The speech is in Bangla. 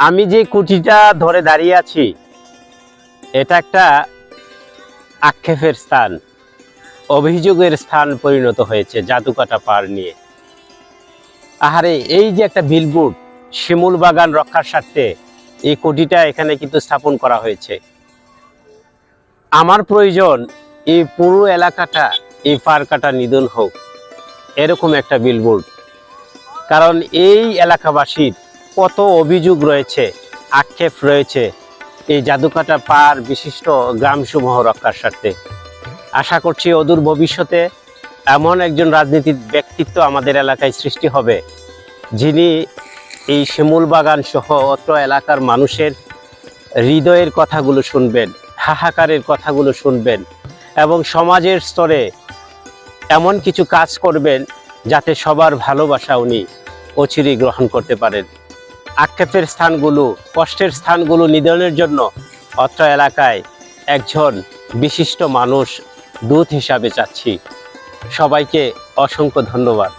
আমি যে কুটিটা ধরে দাঁড়িয়ে আছি এটা একটা আক্ষেপের স্থান, অভিযোগের স্থান পরিণত হয়েছে জাদুকাটা পার নিয়ে। আহারে, এই যে একটা বিলবোর্ড শিমুল বাগান রক্ষার স্বার্থে এই কুটিটা এখানে কিন্তু স্থাপন করা হয়েছে। আমার প্রয়োজন এই পুরো এলাকাটা এই পার্কটা নিধন হোক, এরকম একটা বিলবোর্ড। কারণ এই এলাকাবাসীর কত অভিযোগ রয়েছে, আক্ষেপ রয়েছে এই জাদুকাটা পার বিশিষ্ট গ্রামসমূহ রক্ষার স্বার্থে। আশা করছি অদূর ভবিষ্যতে এমন একজন রাজনীতির ব্যক্তিত্ব আমাদের এলাকায় সৃষ্টি হবে, যিনি এই শিমুল বাগান সহ অত্র এলাকার মানুষের হৃদয়ের কথাগুলো শুনবেন, হাহাকারের কথাগুলো শুনবেন এবং সমাজের স্তরে এমন কিছু কাজ করবেন যাতে সবার ভালোবাসা উনি অচিরেই গ্রহণ করতে পারেন। আক্ষেপের স্থানগুলো, কষ্টের স্থানগুলো নিধনের জন্য অত্র এলাকায় একজন বিশিষ্ট মানুষ দূত হিসাবে চাচ্ছি। সবাইকে অসংখ্য ধন্যবাদ।